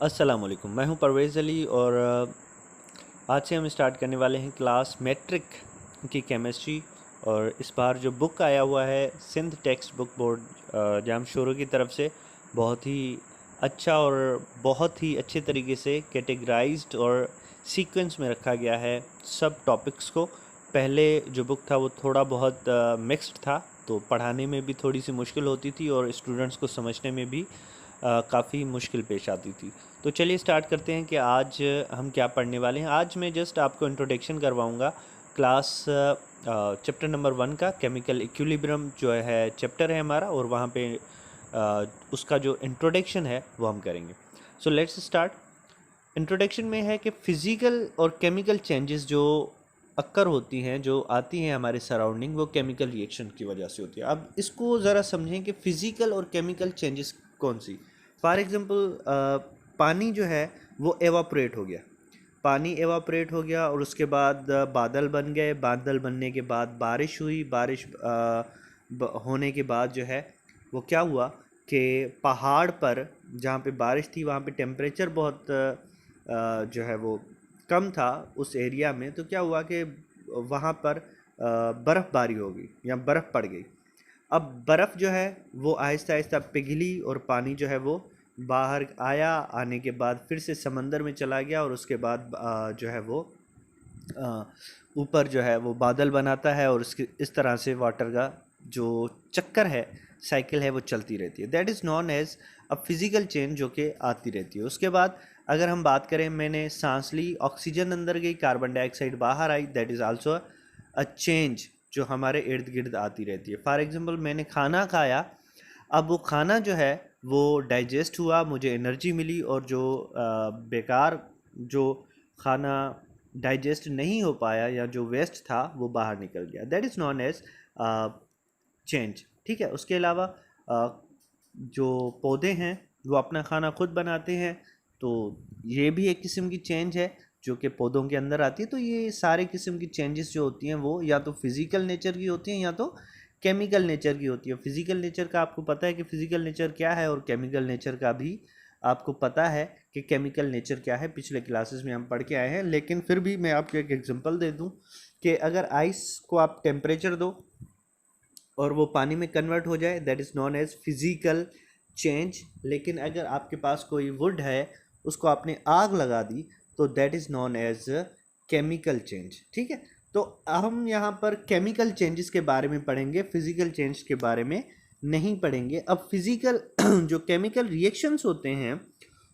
अस्सलाम वालेकुम। मैं हूं परवेज़ अली और आज से हम स्टार्ट करने वाले हैं क्लास मैट्रिक की केमिस्ट्री। और इस बार जो बुक आया हुआ है Sindh text book board Jamshoro की तरफ से, बहुत ही अच्छा और बहुत ही अच्छे तरीके से कैटेगराइज्ड और सीक्वेंस में रखा गया है सब टॉपिक्स को। पहले जो बुक था वो थोड़ा बहुत मिक्स्ड था, तो पढ़ाने में भी थोड़ी सी मुश्किल होती थी और स्टूडेंट्स को समझने में भी काफ़ी मुश्किल पेश आती थी। तो चलिए स्टार्ट करते हैं कि आज हम क्या पढ़ने वाले हैं। आज मैं जस्ट आपको इंट्रोडक्शन करवाऊंगा क्लास चैप्टर नंबर 1 का। केमिकल इक्विलिब्रियम जो है चैप्टर है हमारा, और वहाँ पे उसका जो इंट्रोडक्शन है वो हम करेंगे। So let's start. इंट्रोडक्शन में है कि फिज़िकल और केमिकल चेंजेस जो अक्कर होती हैं, जो आती हैं हमारे सराउंडिंग, वो केमिकल रिएक्शन की वजह से होती है। अब इसको ज़रा समझें कि फ़िज़िकल और केमिकल चेंजेस कौन सी। फॉर एग्ज़ाम्पल पानी जो है वो एवापोरेट हो गया, पानी एवापोरेट हो गया और उसके बाद बादल बन गए। बादल बनने के बाद बारिश हुई। बारिश होने के बाद जो है वो क्या हुआ कि पहाड़ पर जहाँ पे बारिश थी वहाँ पे टेम्परेचर बहुत जो है वो कम था उस एरिया में। तो क्या हुआ कि वहाँ पर बर्फ़बारी हो गई या बर्फ़ पड़ गई। अब बर्फ़ जो है वो आहिस्ता आहिस्ता पिघली और पानी जो है वो बाहर आया। आने के बाद फिर से समंदर में चला गया और उसके बाद जो है वो अ, ऊपर जो है वो बादल बनाता है और इसकी इस तरह से वाटर का जो चक्कर है, साइकिल है, वो चलती रहती है। That is known as a physical change जो कि आती रहती है। उसके बाद अगर हम बात करें, मैंने सांस ली, ऑक्सीजन अंदर गई, कार्बन डाइऑक्साइड बाहर आई, that is also a change जो हमारे इर्द गिर्द आती रहती है। फॉर एग्जांपल मैंने खाना खाया, अब वो खाना जो है वो डाइजेस्ट हुआ, मुझे एनर्जी मिली, और जो बेकार जो खाना डाइजेस्ट नहीं हो पाया या जो वेस्ट था वो बाहर निकल गया। That is known as change. ठीक है। उसके अलावा जो पौधे हैं वो अपना खाना खुद बनाते हैं, तो ये भी एक किस्म की चेंज है जो कि पौधों के अंदर आती है। तो ये सारे किस्म की चेंजेस जो होती हैं वो या तो फिज़िकल नेचर की होती हैं या तो केमिकल नेचर की होती है। फिज़िकल नेचर का आपको पता है कि फ़िज़िकल नेचर क्या है, और केमिकल नेचर का भी आपको पता है कि केमिकल नेचर क्या है, पिछले क्लासेस में हम पढ़ के आए हैं। लेकिन फिर भी मैं आपको एक एग्जांपल दे दूं कि अगर आइस को आप टेम्परेचर दो और वो पानी में कन्वर्ट हो जाए, that is known as physical change. लेकिन अगर आपके पास कोई वुड है, उसको आपने आग लगा दी, तो that is known as chemical change. ठीक है। तो हम यहाँ पर केमिकल चेंजेस के बारे में पढ़ेंगे, फिज़िकल चेंज के बारे में नहीं पढ़ेंगे। अब फिज़िकल जो केमिकल रिएक्शंस होते हैं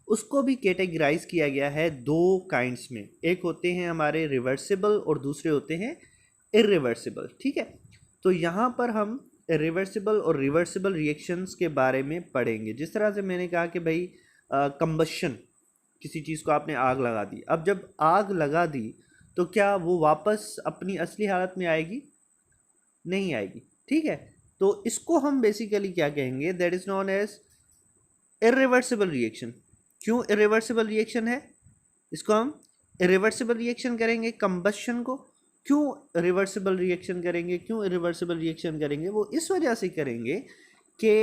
उसको भी कैटेगराइज किया गया है दो काइंड्स में। एक होते हैं हमारे रिवर्सिबल और दूसरे होते हैं इरिवर्सिबल। ठीक है। तो यहाँ पर हम रिवर्सिबल और रिवर्सिबल रिएक्शंस के बारे में पढ़ेंगे। जिस तरह से मैंने कहा कि भाई कंबशन, किसी चीज़ को आपने आग लगा दी। अब जब आग लगा दी तो क्या वो वापस अपनी असली हालत में आएगी? नहीं आएगी। ठीक है। तो इसको हम बेसिकली क्या कहेंगे, that is known as irreversible reaction. क्यों इरिवर्सिबल रिएक्शन है? इसको हम इरिवर्सिबल रिएक्शन करेंगे कंबशन को। क्यों रिवर्सिबल रिएक्शन करेंगे, क्यों इरिवर्सिबल रिएक्शन करेंगे? वो इस वजह से करेंगे कि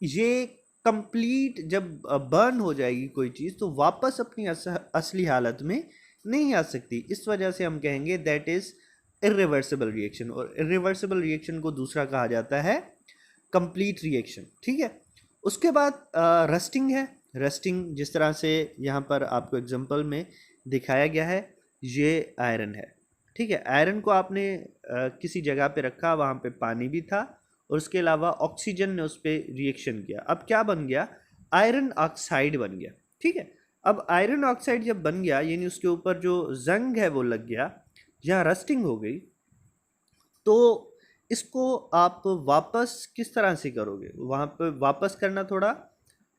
ये कंप्लीट जब बर्न हो जाएगी कोई चीज़ तो वापस अपनी असली हालत में नहीं आ सकती। इस वजह से हम कहेंगे दैट इज़ इरिवर्सिबल रिएक्शन। और इरिवर्सिबल रिएक्शन को दूसरा कहा जाता है कंप्लीट रिएक्शन। ठीक है। उसके बाद रस्टिंग है। रस्टिंग जिस तरह से यहाँ पर आपको एग्जांपल में दिखाया गया है, ये आयरन है। ठीक है। आयरन को आपने किसी जगह पे रखा, वहाँ पे पानी भी था और उसके अलावा ऑक्सीजन ने उस पर रिएक्शन किया। अब क्या बन गया? आयरन ऑक्साइड बन गया। ठीक है। अब आयरन ऑक्साइड जब बन गया, यानी उसके ऊपर जो जंग है वो लग गया, जहाँ रस्टिंग हो गई, तो इसको आप वापस किस तरह से करोगे? वहाँ पर वापस करना थोड़ा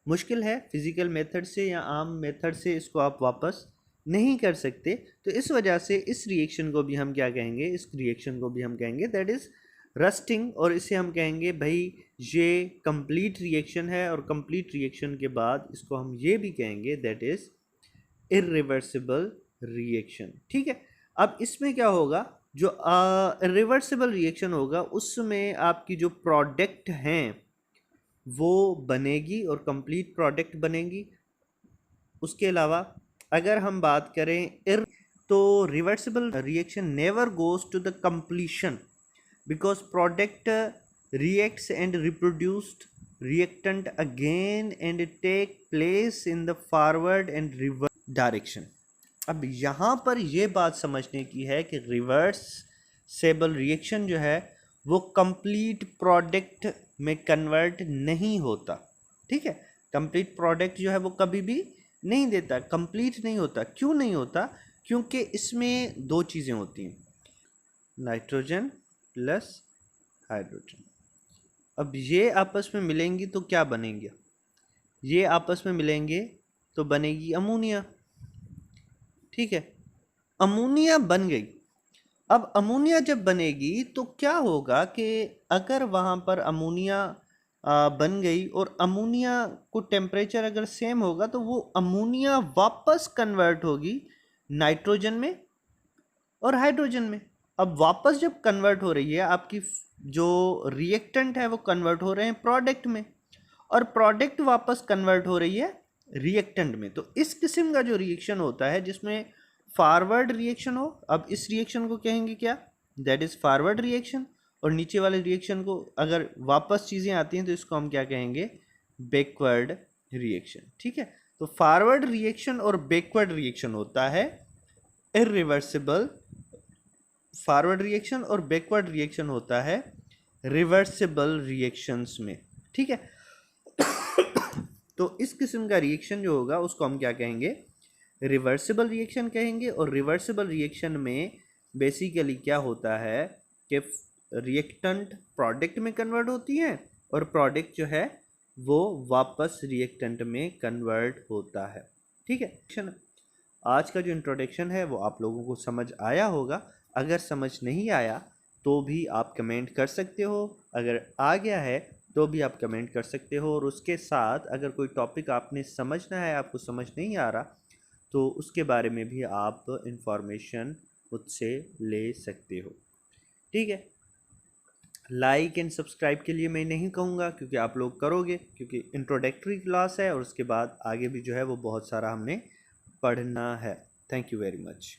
मुश्किल है। फिज़िकल मेथड से या आम मेथड से इसको आप वापस नहीं कर सकते। तो इस वजह से इस रिएक्शन को भी हम क्या कहेंगे, इस रिएक्शन को भी हम कहेंगे दैट इज़ रस्टिंग। और इसे हम कहेंगे भाई ये कंप्लीट रिएक्शन है, और कंप्लीट रिएक्शन के बाद इसको हम ये भी कहेंगे दैट इज़ इरिवर्सिबल रिएक्शन। ठीक है। अब इसमें क्या होगा, जो रिवर्सिबल रिएक्शन होगा उसमें आपकी जो प्रोडक्ट हैं वो बनेगी और कंप्लीट प्रोडक्ट बनेगी। उसके अलावा अगर हम बात करें तो reversible reaction never goes to the completion because product reacts and reproduced reactant again and take place in the forward and reverse direction. अब यहाँ पर ये बात समझने की है कि रिवर्सेबल रिएक्शन जो है वो कंप्लीट प्रोडक्ट में कन्वर्ट नहीं होता, ठीक है। कंप्लीट प्रोडक्ट जो है वो कभी भी नहीं देता, कंप्लीट नहीं होता। क्यों नहीं होता? क्योंकि इसमें दो चीज़ें होती हैं, नाइट्रोजन प्लस हाइड्रोजन। अब ये आपस में मिलेंगी तो क्या बनेंगे? ये आपस में मिलेंगे तो बनेगी अमोनिया, ठीक है। अमोनिया बन गई। अब अमोनिया जब बनेगी तो क्या होगा कि अगर वहाँ पर अमोनिया बन गई और अमोनिया को टेम्परेचर अगर सेम होगा तो वो अमोनिया वापस कन्वर्ट होगी नाइट्रोजन में और हाइड्रोजन में। अब वापस जब कन्वर्ट हो रही है, आपकी जो रिएक्टेंट है वो कन्वर्ट हो रहे हैं प्रोडक्ट में, और प्रोडक्ट वापस कन्वर्ट हो रही है रिएक्टेंट में। तो इस किस्म का जो रिएक्शन होता है जिसमें फॉरवर्ड रिएक्शन हो, अब इस रिएक्शन को कहेंगे क्या? That is forward reaction. और नीचे वाले रिएक्शन को अगर वापस चीज़ें आती हैं तो इसको हम क्या कहेंगे? बैकवर्ड रिएक्शन, ठीक है। तो फॉरवर्ड रिएक्शन और बैकवर्ड रिएक्शन होता है इरिवर्सिबल, फॉरवर्ड रिएक्शन और बैकवर्ड रिएक्शन होता है रिवर्सिबल रिएक्शंस में, ठीक है। तो इस किस्म का रिएक्शन जो होगा उसको हम क्या कहेंगे? रिवर्सिबल रिएक्शन कहेंगे। और रिवर्सिबल रिएक्शन में बेसिकली क्या होता है कि रिएक्टेंट प्रोडक्ट में कन्वर्ट होती है और प्रोडक्ट जो है वो वापस रिएक्टेंट में कन्वर्ट होता है, ठीक है। आज का जो इंट्रोडक्शन है वो आप लोगों को समझ आया होगा। अगर समझ नहीं आया तो भी आप कमेंट कर सकते हो, अगर आ गया है तो भी आप कमेंट कर सकते हो। और उसके साथ अगर कोई टॉपिक आपने समझना है, आपको समझ नहीं आ रहा, तो उसके बारे में भी आप इंफॉर्मेशन मुझसे ले सकते हो, ठीक है। लाइक एंड सब्सक्राइब के लिए मैं नहीं कहूँगा क्योंकि आप लोग करोगे, क्योंकि इंट्रोडक्टरी क्लास है और उसके बाद आगे भी जो है वो बहुत सारा हमने पढ़ना है। Thank you very much.